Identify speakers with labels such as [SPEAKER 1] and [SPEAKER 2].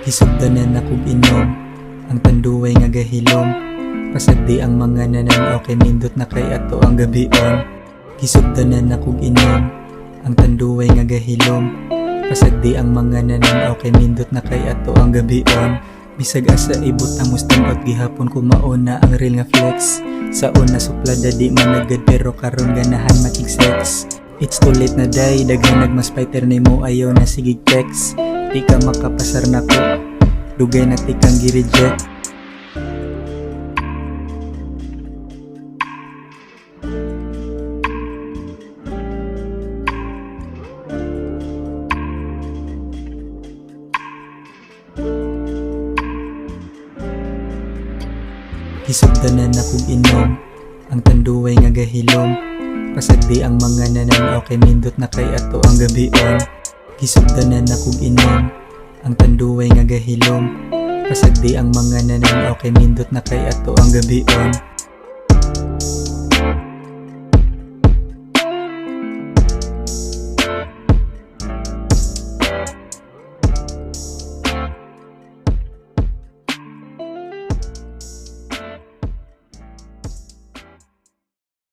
[SPEAKER 1] Hisugdanan akong inom, ang tanduway nga gahilom. Pasagdi ang mga nanan okay nindot na kay ato ang gabion. Hisugdanan akong inom, ang tanduway nga gahilom. Pasagdi ang mga nanan okay nindot na kay ato ang gabion. Bisag asa ibot ang mustingot gihapon kumauna ang real nga flex. Sa una suplada di managad pero karon ganahan makig-sex. It's too late na day, daghan nagmaspider ni mo ayaw na sigig text. Di ka makapasar na ko, dugay na ti kang gi-reject. Hisugdanan akong inom, ang tanduway nga gahilom. Pasagdi ang mga nanan okay nindot na kay ato ang gabion. Hisugdanan akong inom, ang tanduway nga gahilom. Pasagdi ang mga nanan okay nindot na kay ato ang gabion.